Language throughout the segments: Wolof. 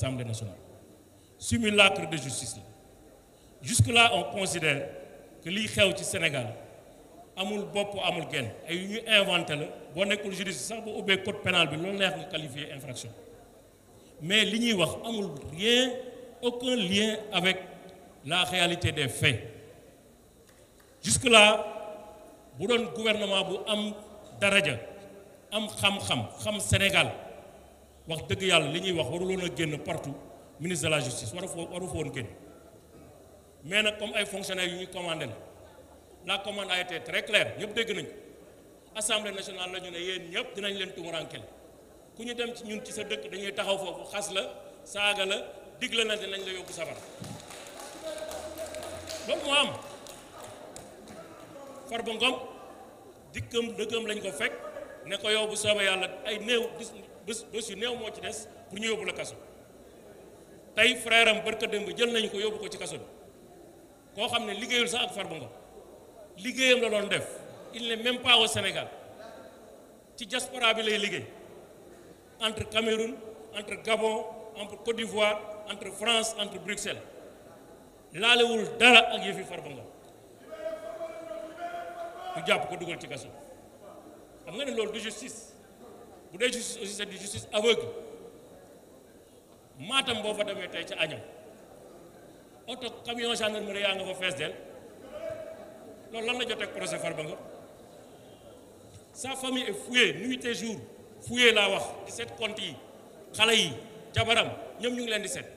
Assemblée nationale simulacre de justice la jusque-là on considère que liy xew ci Sénégal amul bopp amul genn ay yu ñu inventé la boo nekkul juriste sax boo ubbee code pénal bi loolu neex nga qualifier infraction mais li ñuy wax amul rien aucun lien avec la réalité des faits jusque-là bu doon gouvernement bu am daraja am xam-xam xam Sénégal wax dëgg yàlla li ñuy wax waruloon a génn partout ministre de la justice waru fa woon génn mais nag comme ay fonctionnaires yu ñuy commandé la commande a été très claire ñëpp dégg nañ ko assemblée nationale la ñu ne yéen ñëpp dinañ leen tumuraankel ku ñu dem ci ñun ci sa dëkk dañuy taxaw foofu xas la saaga la dig la na dinañ la yóbbu sabar loolu moo am Farba Ngom dikkam dëggam lañ ko fekk ne ko yow bu soobee yàlla ay néew bés yu néew moo ci des pour ñu yóbbu la kaso tey frère am barka démb jël nañu ko yóbbu ko ci kaso bi koo xam ne liggéeyul sax ak Farba Ngom liggéeyam la doon def il n'est même pas au Sénégal ci diaspora bi lay liggéey entre Cameroun entre Gabon entre Côte d'Ivoire entre France entre Bruxelles laalewul dara ak yëfi Farba Ngom ñu jàpp ko dugal ci kaso xam nga ne loolu du justice bu dee justice aussi c'est du justice aveugle Matam boo fa demee tey ca Agnam oto camion gendarmerie yaa nga fa fees del loolu lan la jotee ak procès Farba Ngom sa famille est fouillée nuit et jour fouillée laa wax di seet compte yi xale yi jabaram ñoom ñu ngi leen di seet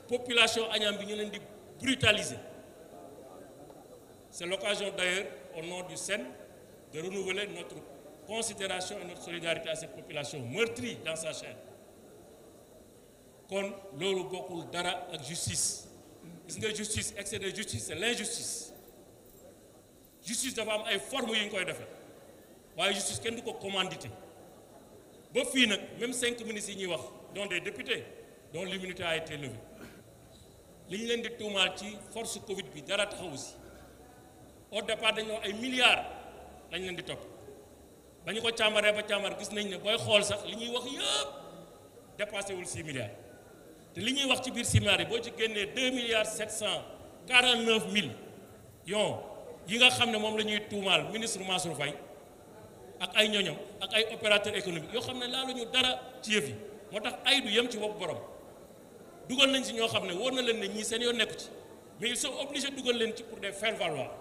population Agnam bi ñu leen di brutaliser c'est l'occasion d'ailleurs au nom du SEN de renouveler notre considération et notre solidarité à cette population meurtrie dans sa chair kon loolu bokkul dara ak justice gis nga justice excès de justice c'est l'injustice justice dafa am ay formes yu ñu koy defee waaye justice kenn du ko commandité ba fii nag même 5 ministres yi ñuy wax dont des députés dont l'immunité a été levée li ñu leen di tuumaal ci force Covid bi dara taxawu si au départ dañoo ay milliards lañ leen di topp ba ñu ko càmbaree ba càmbar gis nañ ne booy xool sax li ñuy wax yëpp dépassé wul 6 milliards te li ñuy wax ci biir 6 milliards yi boo ci génnee 2 milliards 749 millions yi nga xam ne moom la ñuy tuumaal ministre Mansour Faye ak ay ñoñom ak ay opérateurs économiques yoo xam ne laaluñu dara ci yëf yi moo tax ay du yem ci bopp borom dugal nañ si ñoo xam ne wóor na leen ne ñii seen yoon nekku ci mais ils sont obligés dugal leen ci pour des faire valoir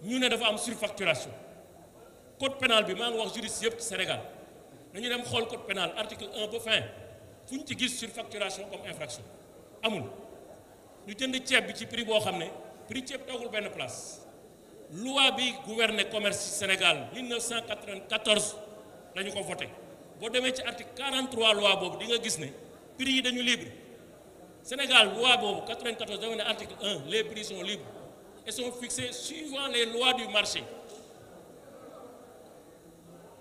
ñu ne dafa am surfacturation code pénal bi maa ngi wax juriste yëpp ci Sénégal dañu dem xool code pénal article 1 ba fin fu ñu ci gis surfacturation comme infraction amul ñu jënd ceeb bi ci prix boo xam ne prix ceeb toogul benn place loi bi gouverner commerce ci Sénégal 1994 dañu ko voté boo demee ci article 43 loi boobu di nga gis ne prix yi dañu libre Sénégal loi boobu 94 dafa ne article 1 les prix sont libres et sont fixés suivant les lois du marché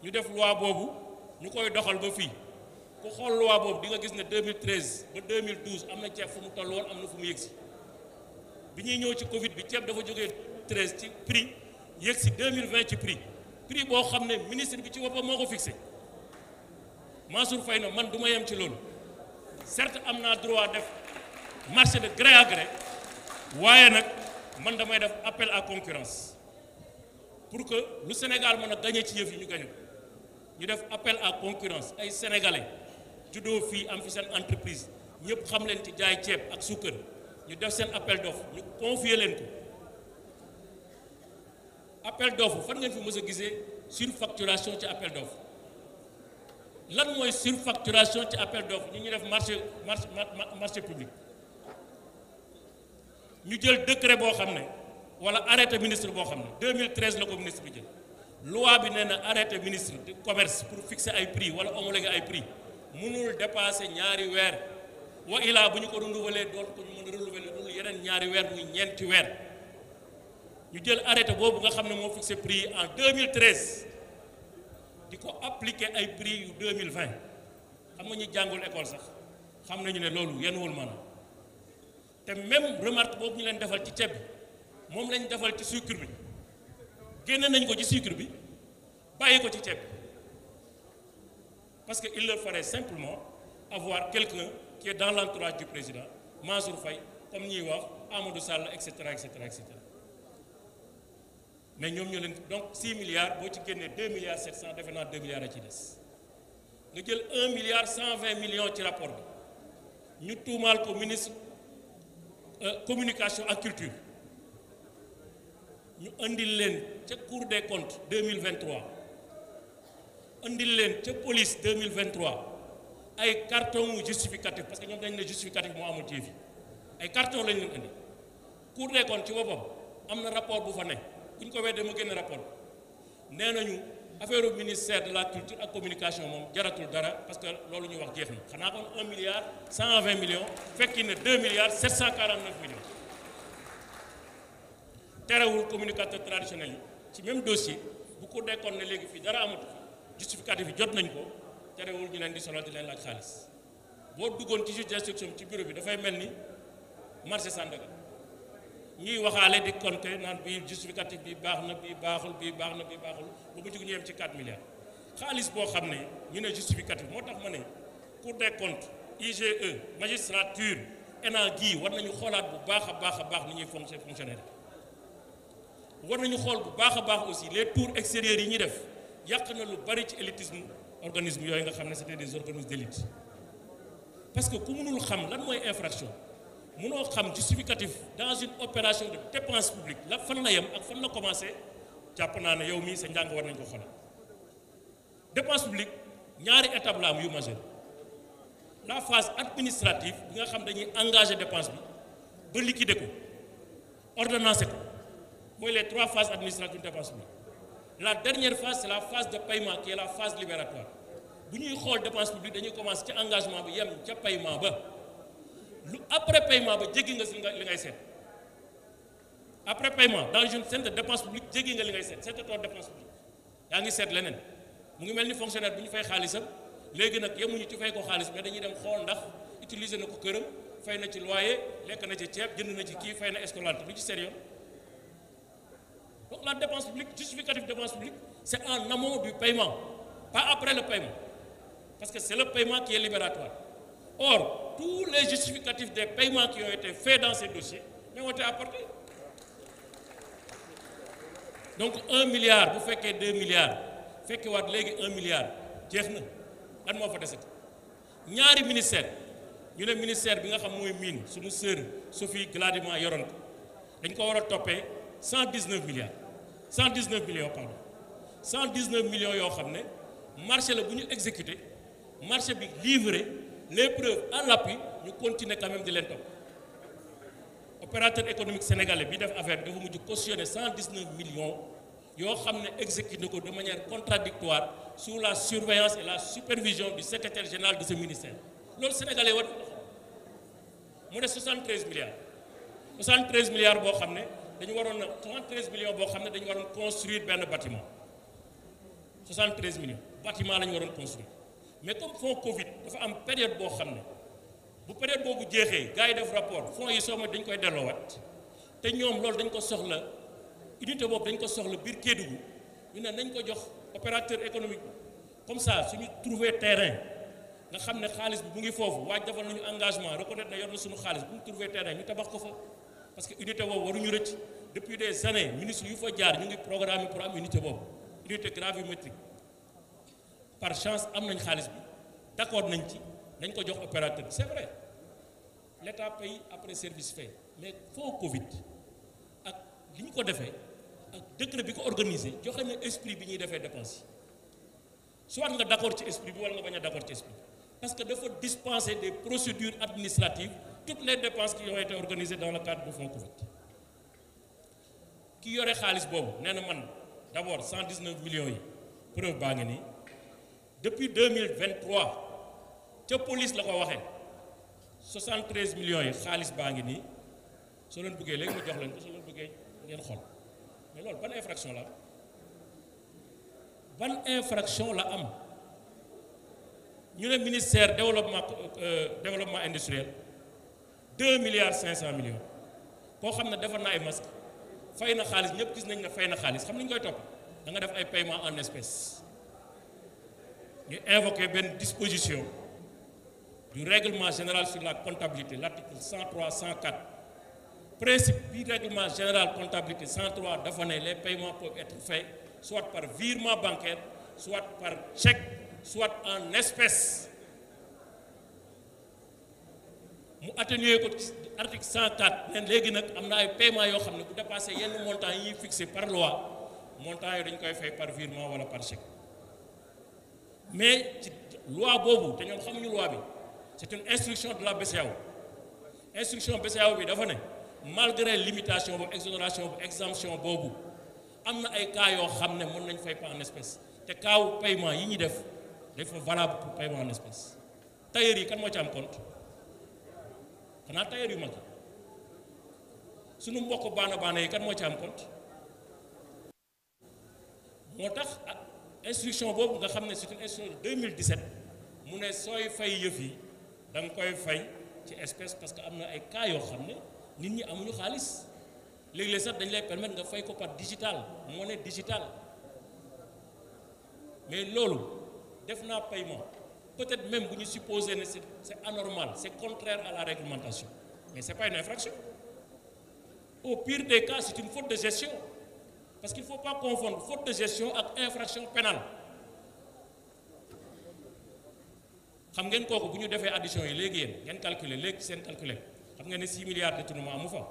ñu def loi boobu ñu koy doxal ba fii ku xool loi boobu di nga gis ne 2013 ba 2012 am na ceeb fu mu toll woon am na fu mu yëgsi bi ñuy ñëw ci Covid bi ceeb dafa jógee 13 ci prix yëgsi 2020 ci prix boo xam ne ministre bi ci boppam moo ko fixé Mansour Faye na man du ma yem ci loolu certes am naa droit def marché de gré à gré waaye nag man damay def appel à concurrence pour que lu Sénégal mën a gagné ci yëf yi ñu gagné ko ñu def appel à concurrence ay sénégalais juddoo fii am fi seen entreprise ñëpp xam leen ci jaay ceeb ak suukar ñu def seen appel d'offre ñu confier leen ko appel d'offre fan ngeen fi mës a gisee surfacturation ci appel d'offre lan mooy surfacturation ci appel d'offre ñu def marché public ñu jël décret boo xam ne wala arrêté ministre boo xam ne 2013 la ko ministre bi jël loi bi nee na arrêté ministre du commerce pour fixer ay prix wala homologuer ay prix mënul dépasser ñaari weer wa ilaa bu ñu ko renouveler doon ko ñu mën a renouveler loolu yeneen ñaari weer muy ñeenti weer ñu jël arrêté boobu nga xam ne moo fixé prix yi en 2013 di ko appliquer ay prix yu 2020 xam nga ñu jàngul école sax xam nañu ne loolu yenuwul maanaam te même remarque boobu ñu leen defal ci ceeb bi moom lañ defal ci sucre bi génne nañ ko ci sucre bi bàyyi ko ci ceeb bi parce qu'il leur faudrait simplement avoir quelqu'un qui est dans l'entourage du président, Mansour Faye, comme ñuy wax Amadou Sall, etc., etc., etc. Mais ñoom ñoo leen donc 6 milliards boo ci génnee 2 milliards 700 defe naa 2 milliards a ci des nga jël 1 milliard 120 millions ci rapport bi ñu tuumaal ko ministre communication ak culture ñu andil leen ca Cour des comptes 2023 andil leen ca police 2023 ay carton justificatif parce que ñoom dañ ne justificatif moo amul ci fi ay carton lañ leen andi Cour des comptes ci boppam am na rapport bu fa ne bu ñu ko weddee ma génn rapport nee nañu affaire ministère de la culture ak communication moom jaratul dara parce que loolu ñu wax jeex na xanaa kon 1 milliard 120 millions fekki ne 2 milliards 749 millions terewul communicateur traditionnel yi ci même dossier bu ko dekkoon ne léegi fii dara amatu justificatif yi jot nañ ko terewul ñu leen di sonal di leen laaj xaalis boo duggoon ci juge d'instruction ci bureau bi dafay mel ni marché Sandaga ñuy waxaale di compter naan bii justificatif bi baax na bii baaxul bii baax na bii baaxul ba mu jug ñu yem ci 4 milliards xaalis boo xam ne ñu ne justificatif moo tax ma ne Cour des comptes IGE magistrature ENA gii war nañu xoolaat bu baax a baax ni ñuy fonctionnaire war nañu xool bu baax a baax aussi les tours extérieurs yi ñuy def yàq na lu bari ci élitisme organisme yooyu nga xam ne c'était des organismes d'élite parce que ku mënul xam lan mooy infraction mënoo xam justificatif dans une opération de dépense publique la fan la yem ak fan la commencé jàpp naa ne yow mii sa njàng war nañ ko xoolal dépense publique ñaari étape la am yu majeur la phase administrative bi nga xam dañuy engager dépense bi ba liquider ko ordonnancer ko mooy les 3 phases administratives de dépense publique la dernière phase c'est la phase de paiement qui est la phase libératoire bu ñuy xool dépense publique dañuy commencer ci engagement bi yem ca paiement ba lu après paiement ba jéggi nga si li ngay seet après paiement dans une scène de dépense publique jéggi nga li ngay seet seetatoo dépense publique yaa ngi seet leneen mu ngi mel ni fonctionnaire bu ñu fay xaalisam léegi nag yemuñu ci fay ko xaalis mais dañuy dem xool ndax utiliser na ko këram fay na ci loyer lekk na ci ceeb jënd na ci kii fay na escalante lu ci sérieux donc la dépense publique justificatif de dépense publique c'est en amont du paiement pas après le paiement parce que c'est le paiement qui est libératoire. Or, tous les justificatifs des paiements qui ont été faits dans ces dossiers ont été apportés. Donc 1 milliard, vous faites que 2 milliards, vous faites que 1 milliard, jeex na lan moo fa desati ñaari ministère ñu ne ministère bi nga xam mooy mine suñu sœur Sophie Gladima yoroon ko dañ ko war a toppee 119 milliards 119 millions pardon 119 millions yoo xam ne marché la bu ñu exécuté marché bi livré les preuves à l'appui ñu continuer quand même di leen topp opérateur économique sénégalais bi def affaire bi dafa mujj cautionner 119 millions yoo xam ne exécuté ko de manière contradictoire sous la surveillance et la supervision du secrétaire général de ce ministère loolu sénégalais war mu ne 73 milliards 73 milliards boo xam ne dañu waroon na 73 millions boo xam ne dañu waroon construire benn bâtiment 73 millions bâtiment la ñu waroon construire mais comme fonds Covid dafa am période boo xam ne bu période boobu jeexee gars yi def rapport fonds yi sooma dañ koy delloowaat te ñoom loolu dañ ko soxla unité boobu dañ ko soxla biir Kédougou ñu ne nañ ko jox opérateur économique comme ça suñu trouver terrain nga xam ne xaalis bi mu ngi foofu waaj defal nañu engagement reconnaître na yor na suñu xaalis bu ñu trouver terrain ñu tabax ko fa parce que unité boobu waruñu rëcc depuis des années ministre yu fa jaar ñu ngi programme pour am unité boobu unité gravimétrique par chance am nañ xaalis bi d'accord nañ ci nañ ko jox opérateur c'est vrai l'État paye après service fait mais fonds Covid ak li ñu ko defee ak décret bi ko organisé joxe na esprit bi ñuy defee dépense yi soit nga d'accord ci esprit bi wala nga bañ a d'accord ci esprit parce que dafa dispenser des procédures administratives toutes les dépenses qui ont été organisées dans le cadre du fonds Covid ki yore xaalis boobu nee na man d'abord 119 millions yi preuve baa ngi nii depuis 2023 ca police la ko waxee 73 millions yi xaalis baa ngi nii soo leen bëggee léegi ma jox leen ko soo leen bëggee ngeen xool mais loolu ban infraction la am ban infraction la am ñu ne ministère développement industriel 2 milliards 500 millions koo xam ne defar na ay masques fay na xaalis ñëpp gis nañ ne fay na xaalis xam nañ koy topp da nga def ay paiement en espèces ñu invoqué benn disposition du règlement général sur la comptabilité, l'article 103 104 principe du règlement général comptabilité 103 dafa ne les paiements peuvent être faits soit par virement bancaire, soit par chèque, soit en espèces. mu atténué ko article 104 leen léegi nag am na ay paiements yoo xam ne bu dépassé yenn montants yi fixé par loi montants yooyu dañ koy fay par virement wala par chèque mais ci loi boobu te ñoom xamuñu loi bi c'est une instruction de la BCEAO instruction BCEAO bi dafa ne malgré limitation boobu exonération boobu exemption boobu am na ay cas yoo xam ne mën nañ fay pas en espèce te kaawu paiement yi ñuy def dafa valable pour paiement en espèce tailleur yi kan moo ci am compte xanaa tailleur yu mag sunu mbokk baana yi kan moo ci am compte moo tax ak instruction boobu nga xam ne c'est une instruction de 2017 mu ne sooy fay yëf yi da nga koy fay ci espèce parce que am na ay cas yoo xam ne nit ñi amuñu xaalis léeg-léeg sax dañ lay permettre nga fay ko par digital monnaie digitale mais loolu def naa paiement peut-être même bu ñu supposer ne c'est anormal c'est contraire à la réglementation mais c'est pas une infraction au pire des cas c'est une faute de gestion parce qu'il faut pas confondre faute de gestion ak infraction pénale xam ngeen kooku bu ñu defee addition yi léegi yéen ngeen calculer léegi seen calculer xam ngeen ne 6 milliards de détournement amu fa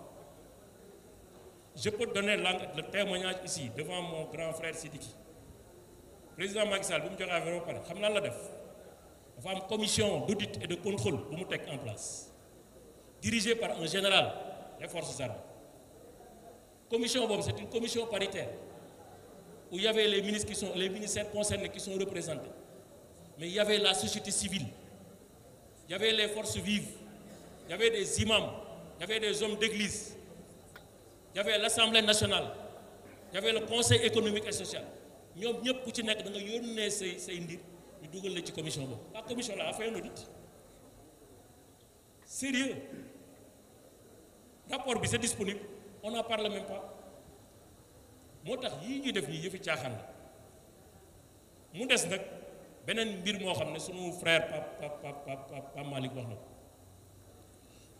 je peux donner le témoignage ici devant mon grand frère Sidiki président Macky Sall bu mu joxee affaire ba pare xam lan la def dafa am commission d'audit et de contrôle bu mu teg en place dirigée par un général des forces armées commission boobu c'est une commission paritaire où il y avait les ministères concernés qui sont représentés mais il y avait la société civile il y avait les forces vives il y avait des imams il y avait des hommes d'église il y avait l'Assemblée nationale il y avait le Conseil économique et social ñoom ñëpp ku ci nekk da nga yónnee say ndir ñu dugal la ci commission boobu la commission là a fait un audit sérieux rapport bi c'est disponible on n'en parle même pas moo tax yii ñuy def nii yëfi caaxaan la mu des nag beneen mbir moo xam ne sunu frère Pape Malick wax na ko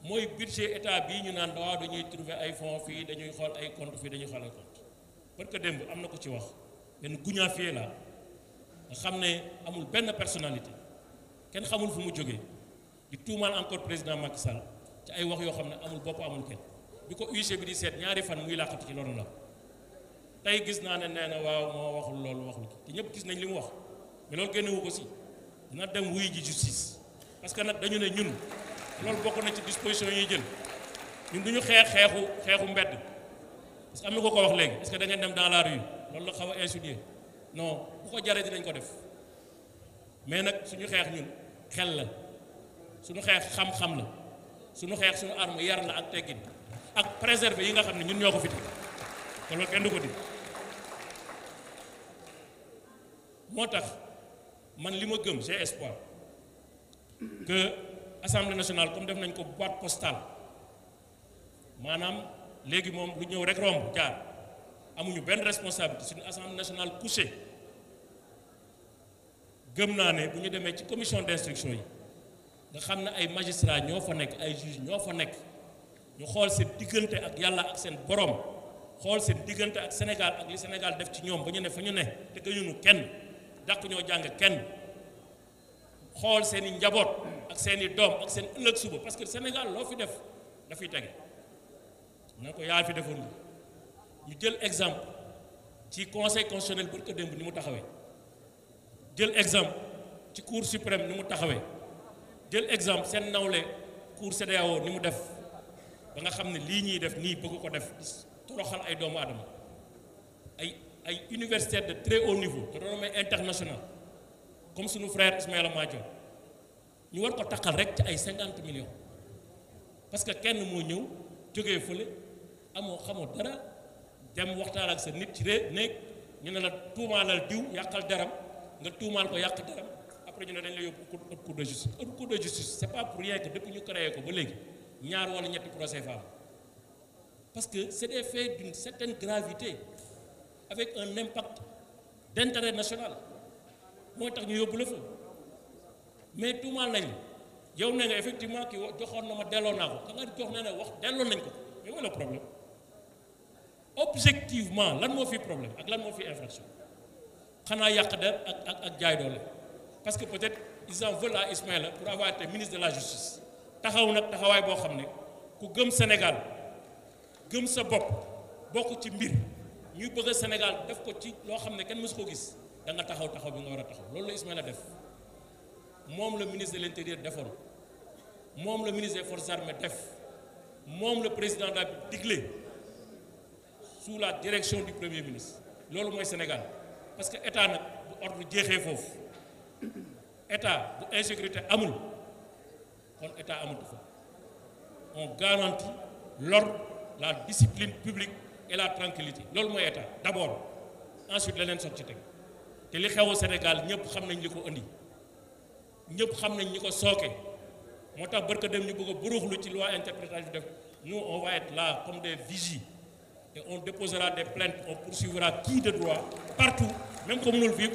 mooy budget état bii ñu naan waaw dañuy trouver ay fonds fii dañuy xool ay compte fii dañuy xool ay compte parce que démb am na ko ci wax benn guñaafier la nga xam ne amul benn personnalité kenn xamul fu mu jógee di tuumaal encore président Macky Sall ci ay wax yoo xam ne amul bopp amul kenn bi ko UG bi di seet ñaari fan muy làqatu ci loolu la tey gis naa ne nee na waaw moo waxul loolu waxul te ñëpp gis nañ li mu wax mais loolu génnewu ko si dina dem wuy ji justice parce que nag dañu ne ñun loolu bokk na ci disposition yi jël ñun du ñu xeexu mbedd parce que am na ko wax léegi est-ce que da ngeen dem dans la rue loolu la xaw a insinuer non bu ko jaree dinañ ko def mais nag suñu xeex ñun xel la suñu xeex xam-xam la suñu xeex suñu arme yar la ak teggin ak préserver yi nga xam ne ñun ñoo ko fi te loolu kenn du ko di moo tax man li ma gëm j'ai espoir que Assemblée nationale comme def nañ ko boîte postale maanaam léegi moom lu ñëw rek romb jaar amuñu benn responsabilité suñu Assemblée nationale couchée gëm naa ne bu ñu demee ci commission d'instruction yi nga xam ne ay magistrats ñoo fa nekk ay juges ñoo fa nekk ñu xool seen diggante ak yàlla ak seen borom xool seen diggante ak Sénégal ak li Sénégal def ci ñoom ba ñu ne fa ñu ne te gënuñu kenn dàq ñoo jàng kenn xool seen i njaboot ak seen i doom ak seen ëllëg suba parce que Sénégal loo fi def dafay tege na ko yaa fi defoon ñu jël exemple ci conseil constitutionnel bu ko démb ni mu taxawee jël exemple ci cour suprême ni mu taxawee jël exemple seen nawle cour CEDEAO ni mu def ba nga xam ne lii ñuy def nii bëgg ko def toroxal ay doomu aadama ay universitaires de très haut niveau de renommée internationale comme sunu frère Ismaïla Madior ñu war ko takkal rek ci ay 50 millions parce que kenn moo ñëw jógee fële amoo xamoo dara dem waxtaan ak sa nit ci néeg ñu ne la tuumaalal diw yàqal daram nga tuumaal ko yàq daram après ñu ne dañ la yóbbu haute cour de justice haute cour de justice c'est pas pour rien que depuis ñu créé ko ba léegi ñaar wala ñetti procès fa am parce que c'est des faits d'une certaine gravité avec un impact d'intérêt national mooy tax ñu yóbbu la fa mais tuumaal nañ yow ne nga effectivement kii joxoon na ma delloo naa ko ka nga jox ne wax delloo nañ ko mais wala problème objectivement lan moo fi problème ak lan moo fi infraction xanaa yàq der ak jaay doole parce que peut-être ils en veulent à Ismaïla pour avoir été ministre de la justice taxaw nag taxawaay boo xam ne ku gëm Sénégal gëm sa bopp bokk ci mbir ñuy bëgg a Sénégal def ko ci loo xam ne kenn mësu ko gis da nga taxaw bi nga war a taxaw loolu la Ismaïla def moom le ministre de l'intérieur defoon moom le ministre des forces armées def moom le président de la digle sous la direction du premier ministre loolu mooy Sénégal parce que état nag bu ordre jeexee foofu état bu insécurité amul kon état amatu fa on garantit l'ordre la discipline publique et la tranquillité loolu mooy état d'abord ensuite leneen soog ci teg te li xewu Sénégal ñëpp xam nañ li ko indi ñëpp xam nañ ñi ko sooke moo tax barka dem ñu bëgg a buruxlu ci loi interprétative def nous on va être là comme des vigies et on déposera des plaintes on poursuivra qui de droit partout même comme mënul fii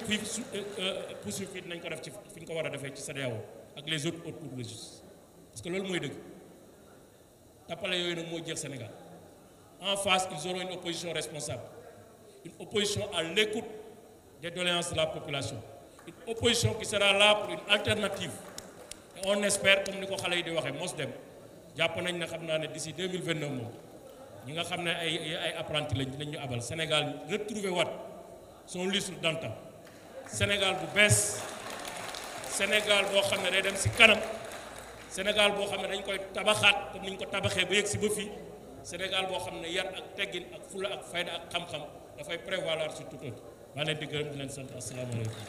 poursuivre fii nañ ko def ci fi ñu ko war a defee ci CEDEAO ak les autres hautes cours de justice parce que loolu mooy dëgg tappale yooyu nag moo jeex Sénégal en face ils auront une opposition responsable une opposition à l'écoute des doléances de la population une opposition qui sera là pour une alternative et on espère comme ni ko xale yi di waxee mos dem jàpp nañ ne xam naa ne d'ici 2029 moom ñi nga xam ne ay apprentis lañ dinañ ñu abal Sénégal retrouver waat son lustre d'antan Sénégal bu bees Sénégal boo xam ne day dem ci kanam Sénégal boo xam ne dañ koy tabaxaat comme ni ñu ko tabaxee ba yegg ci ba fii Sénégal boo xam ne yar ak teggin ak fula ak fayda ak xam-xam dafay prévaloir sur tout autre maa leen di gërëm di leen sant asalaamaaleykum